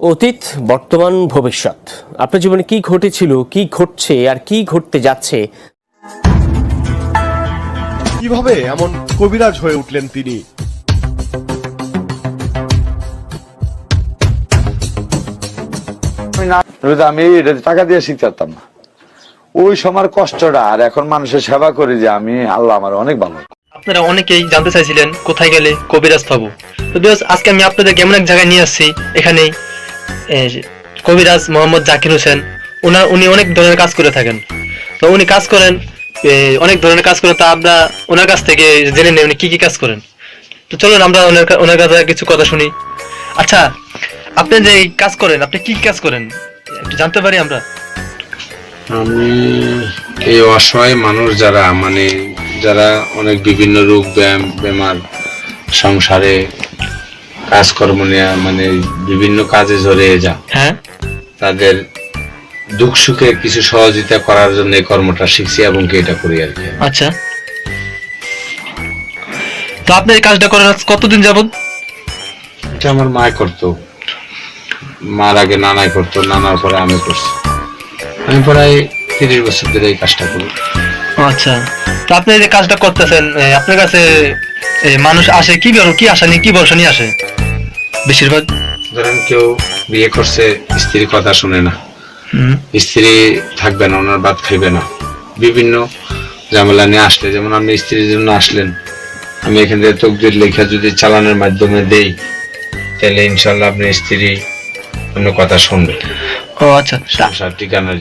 অতীত, বর্তমান, ভবিষ্যৎ, আপনার জীবনে কি ঘটেছিল, কি ঘটছে আর কি ঘটতে যাচ্ছে? কিভাবে এমন কবিরাজ হয়ে উঠলেন তিনি? আমি টাকা দিয়ে শিখতাম না, ওই সময় কষ্টটা, আর এখন মানুষের সেবা করি যে আমি, আল্লাহ আমার অনেক ভালো। আপনারা অনেকেই জানতে চাইছিলেন কোথায় গেলে কবিরাজ পাবো, তো আজকে আমি আপনাদেরকে এমন এক জায়গায় নিয়ে আসছি। এখানে কবিরাজ মোহাম্মদ জাকির হোসেন, উনি অনেক ধরনের কাজ করে থাকেন। তো উনি কাজ করেন, অনেক ধরনের কাজ করেন। তা আমরা ওনার কাছ থেকে জেনে নেই উনি কি কি কাজ করেন। তো চলুন আমরা ওনার কাছে কিছু কথা শুনি। আচ্ছা, আপনি যে কাজ করেন, আপনি কি কাজ করেন একটু জানতে পারি আমরা? আমি এই অসহায় মানুষ যারা অনেক বিভিন্ন রোগ বেমার, সংসারে কাজকর্ম নিয়ে বিভিন্ন কাজে জড়িয়ে যা, হ্যাঁ, তাদের দুঃখ সুখে কিছু সহযোগিতা করার জন্য এই কর্মটা শিখছি এবং এটা করি আর কি। আচ্ছা, তো আপনি এই কাজটা করেন কতদিন যাবত? এটা আমার মা করতো, মার আগে নানাই করতো, নানার পরে আমি করছি। আমি প্রায় 30 বছর ধরে এই কাজটা করি। আচ্ছা, তো আপনি যে কাজটা করতেছেন, আপনার কাছে মানুষ আসে কি আশা নিয়ে, কি ভরসা নিয়ে আসে বেশিরভাগ? ধরেন কেউ বিয়ে করছে, স্ত্রীর কথা শুনে না, স্ত্রী থাকবে না, ওনার ভাত খাইবে না, বিভিন্ন ঝামেলা নিয়ে আসলে, যেমন আপনি স্ত্রীর জন্য আসলেন, আমি এখান থেকে তকদির লেখা যদি চালানোর মাধ্যমে দেই, তাহলে ইনশাল্লাহ আপনার স্ত্রী অন্য কথা শুনবে। ও আচ্ছা, সংসার ঠিকানার।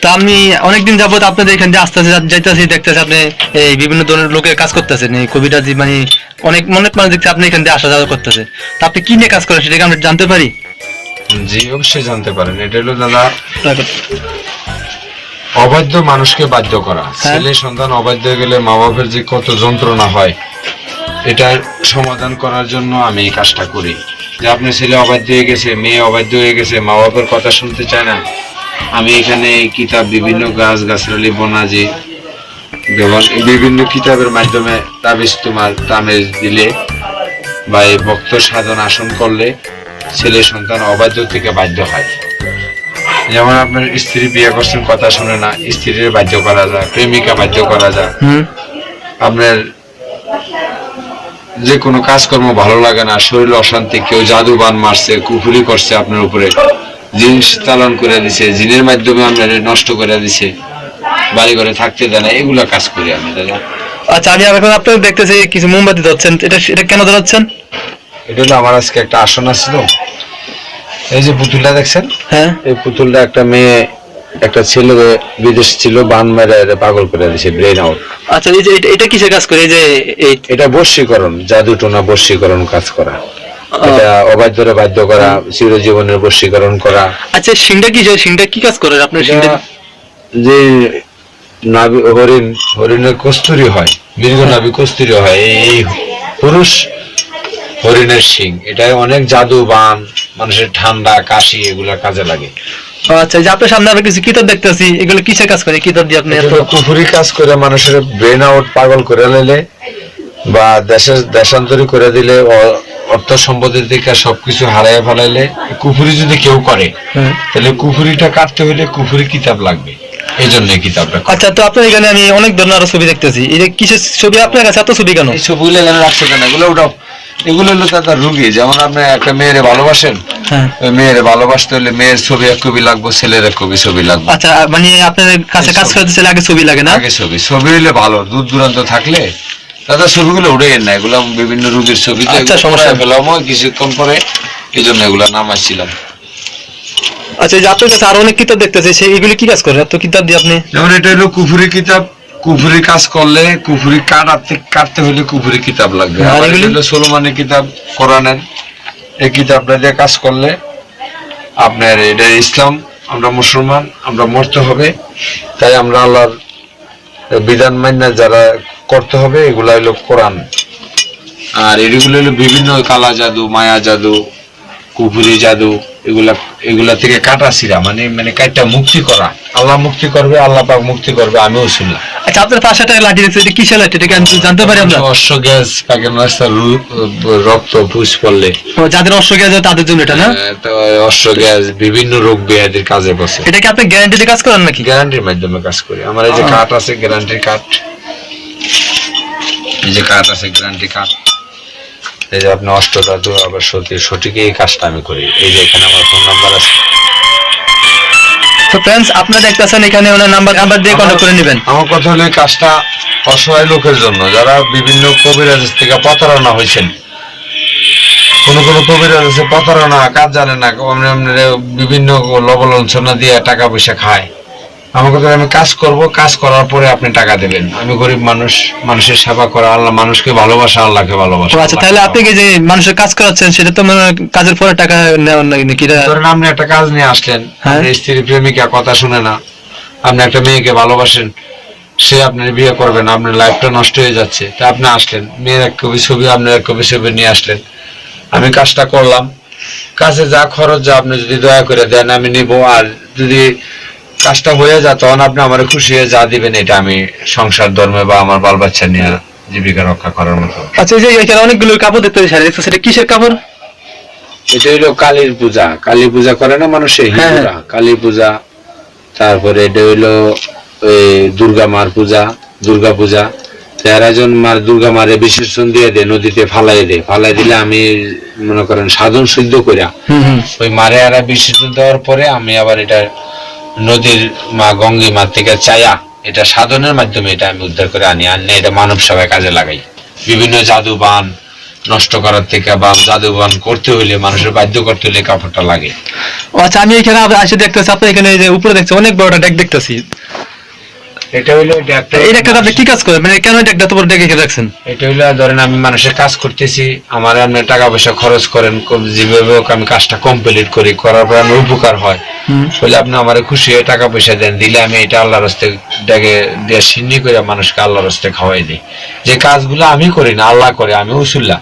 তা আমি অনেকদিন যাবত আপনাদের এখান থেকে আসতে যাইতেছি, দেখতেছি আপনি এই বিভিন্ন ধরনের লোকের কাজ করতেছেন, এই কবিরাজি অনেক মানুষ দেখতে আপনি এখান থেকে আসা যাওয়া করতেছে। তা আপনি কি নিয়ে কাজ করেন সেটাকে আমরা জানতে পারি? জি, অবশ্যই জানতে পারেন। এটা হলো দাদা, অবাধ্য মানুষকে বাধ্য করা। ছেলে সন্তান অবাধ্য হয়ে গেলে মা বাবার যে কত যন্ত্রণা হয়, এটার সমাধান করার জন্য আমি এই কাজটা করি। যে আপনার ছেলে অবাধ্য হয়ে গেছে, মেয়ে অবাধ্য হয়ে গেছে, মা বাবার কথা শুনতে চায় না, আমি এখানে কিতাব, বিভিন্ন গাছ গাছালি বনাজি, বিভিন্ন কিতাবের মাধ্যমে তামেজ দিলে বা এই ভক্ত সাধন আসন করলে ছেলে সন্তান অবাধ্য থেকে বাধ্য হয়। যেমন আপনার স্ত্রী বিয়ে করছেন, কথা শুনে না, স্ত্রীর বাধ্য করা যায়, প্রেমিকা বাধ্য করা যায়। আপনার যে কোনো কাজকর্ম ভালো লাগে না, শরীর অশান্তি, কেউ জাদু বান মারছে, কুফুরি করছে আপনার উপরে, জিন চালন করে দিছে, জিনের মাধ্যমে আপনার নষ্ট করে দিছে, বাড়ি ঘরে থাকতে দেয় না, এগুলা কাজ করি আমি দাদা। আচ্ছা, আমি এখন আপনার দেখতেছি কিছু মোমবাতি ধরছেন, এটা কেন ধরাচ্ছেন? এটা হলো আমার আজকে একটা আসন আসছিল, এই যে পুতুলটা দেখছেন, হ্যাঁ, এই পুতুলটা একটা মেয়ে, একটা ছেলে বিদেশ ছিল, বান মেরে পাগল করে দিয়েছে, ব্রেন আউট। আচ্ছা, এই যে এটা কিসের কাজ করে? এই যে এটা বশীকরণ, জাদু টোনা বশীকরণ কাজ করা, এটা অবাধ্যরে বাধ্য করা, চিরজীবনের বশীকরণ করা। আচ্ছা, সিংটা কি কাজ করে আপনার? সিংটা যে নাভি, হরিণের কস্তুরি হয়, দীর্ঘ নাভি কস্তুরি হয়, এই পুরুষ হরিণের শিং, এটা অনেক জাদু বান, মানুষের ঠান্ডা কাশি এগুলা কাজে লাগে। আচ্ছা, যে আপনার সামনে আমি কিছু কিতাব দেখতেছি, এগুলো কিসের কাজ করে? কিতাব দিয়ে আপনি কুফুরি কাজ করে মানুষের ব্রেন আউট, পাগল করে নিলে বা দেশান্তরী করে দিলে, অর্থ সম্পদের দিকে সবকিছু হারাইয়া ফেলাইলে, কুফুরি যদি কেউ করে তাহলে কুফুরিটা কাটতে হলে কুফুরি কিতাব লাগবে, এই জন্য কিতাবটা। আচ্ছা, তো আপনার এখানে আমি অনেক ধরনের আরো ছবি দেখতেছি, এটা কিসের ছবি আপনার কাছে? এত ছবি কেন? এই ছবিগুলো এখানে রাখছে কেন? এগুলো ওটাও, এগুলো হলো তার রুগী। যেমন আপনি একটা মেয়েরে ভালোবাসেন, ওই মেয়েরে ভালোবাসতে হলে মেয়ের ছবি এক কপি লাগবে, ছেলের এক কপি ছবি লাগবে। আচ্ছা, আপনার কাছে কাজ করতে চাইলে আগে ছবি লাগে না? আগে ছবি হলে ভালো, দূর দূরান্ত থাকলে দাদা ছবিগুলো উঠে না, এগুলো বিভিন্ন রোগীর ছবি, তো আচ্ছা, সমস্যা পেলাম কিছুক্ষণ পরে, এই জন্য এগুলো নামাইছিলাম। আচ্ছা, যে আপনার কাছে আরো অনেক কিতাব দেখতেছি, এগুলি কি কাজ করে? এত কিতাব দিয়ে আপনি? যেমন এটা হলো কুফুরি কিতাব, কুফুরি কাজ করলে, কুফুরি কাটতে হলে কুফুরি কিতাব লাগবে। আর এগুলো হলো সোলোমানি কিতাব, কোরআনের, এই কিতাবটা দিয়ে কাজ করলে আপনার, এটা ইসলাম, আমরা মুসলমান, আমরা মরতে হবে, তাই আমরা আল্লাহর বিধান মান্য যারা করতে হবে, এগুলা হলো কোরআন। আর এগুলো হলো বিভিন্ন কালা জাদু, মায়া জাদু, কুফুরি জাদু, এগুলা এগুলা থেকে কাটা ছিঁড়া মানে মানে কাইটা মুক্তি করা। আল্লাহ মুক্তি করবে, আল্লাহ পাক মুক্তি করবে, আমি উসুল্লাহ। আচ্ছা, আপনার পাশে একটা লাঠি দেখছি, এটা কিসের লাঠি, এটা কি আমি জানতে পারি আমরা? অশ্ব গ্যাস, পাকের রাস্তা, রক্ত পুষ পড়লে ও, যাদের অশ্ব গ্যাস হয় তাদের জন্য এটা না? তো অশ্ব গ্যাস বিভিন্ন রোগ ব্যাধির কাজে বসে। এটা কি আপনি গ্যারান্টিতে কাজ করেন নাকি? গ্যারান্টির মাধ্যমে কাজ করি। আমার এই যে কার্ড আছে, গ্যারান্টির কার্ড, এই যে কার্ড আছে গ্যারান্টি কার্ড। এই যে আপনি অষ্টধাতু আবার সঠিক এই কাজটা আমি করি। এই যে এখানে আমার ফোন নাম্বার আছে। তো ফ্রেন্ডস, আপনারা দেখতেছেন এখানে ওনার নাম্বার দিয়ে কন্টাক্ট করে নেবেন। আমার কথা হলো, এই কাজটা অসহায় লোকের জন্য, যারা বিভিন্ন কবিরাজ থেকে প্রতারণা হয়েছেন। কোন কোন কবিরাজ আছে প্রতারণা, কাজ জানে না, বিভিন্ন লবলাঞ্ছনা দিয়ে টাকা পয়সা খায়। আমার কথা, আমি কাজ করব, কাজ করার পরে আপনি টাকা দেবেন। আমি গরিব মানুষ, মানুষের সেবা করা, আল্লাহ মানুষকে ভালোবাসা, আল্লাহকে ভালোবাসা। আচ্ছা, তাহলে আপনি কি যে মানুষের কাজ করাচ্ছেন, সেটা তো মানে কাজের পরে টাকা নেওয়ার নাকি? ধরেন আপনি একটা কাজ নিয়ে আসলেন, আপনার স্ত্রী প্রেমিকা কথা শুনে না, আপনি একটা মেয়েকে ভালোবাসেন, সে আপনার বিয়ে করবেন, আপনার লাইফটা নষ্ট হয়ে যাচ্ছে, তা আপনি আসলেন, মেয়ের এক কপি ছবি, আপনার এক কপি ছবি নিয়ে আসলেন, আমি কাজটা করলাম, কাজে যা খরচ যা আপনি যদি দয়া করে দেন আমি নিব। আর যদি কাজটা হয়ে যায়, তখন আপনি আমার খুশি হয়ে যা দিবেন, এটা আমি সংসার ধর্মে বা আমার বাল বাচ্চা নিয়ে জীবিকা রক্ষা করার মতো। আচ্ছা, এই যে এখানে অনেকগুলো কাপড় দেখতে পাচ্ছি, সেটা কিসের কাপড়? এটা হলো কালীর পূজা। কালী পূজা করে না মানুষে, হিন্দুরা কালী পূজা। তারপরে এটা হইলো ওই দুর্গা মার পূজা, দুর্গা পূজা। 13 জন মার দুর্গা মারে বিসর্জন দিয়ে দেয়, নদীতে ফালাই দিলে আমি মনে করেন সাধন সিদ্ধ করিয়া ওই মারে আর বিসর্জন দেওয়ার পরে আমি আবার এটা নদীর মা গঙ্গী মার থেকে চায়া এটা সাধনের মাধ্যমে এটা আমি উদ্ধার করে আনি, এটা মানব সেবায় কাজে লাগাই। বিভিন্ন জাদু বান নষ্ট করার থেকে বা জাদু বান করতে হইলে, মানুষের বাধ্য করতে হইলে কাপড়টা লাগে। আচ্ছা, আমি এখানে এসে দেখতেছি আপনার এখানে যে উপরে দেখছি অনেক বড় একটা ডেক দেখতেছি। এটা হইলো এই ডেকটা আপনি কি কাজ করেন, মানে কেন ডেকটা তো বড় ডেকে রাখছেন? এটা হইলো ধরেন আমি মানুষের কাজ করতেছি, আমার আপনি টাকা পয়সা খরচ করেন, যেভাবে হোক আমি কাজটা কমপ্লিট করি, করার পর আমার উপকার হয়, বলে আপনি আমার খুশি হয়ে টাকা পয়সা দেন, দিলে আমি এটা আল্লাহর রাস্তায় ডেকে দিয়ে সিন্নি করে মানুষকে আল্লাহর রাস্তায় খাওয়াই দিই। যে কাজগুলো আমি করি না, আল্লাহ করে, আমি উসুল্লাহ।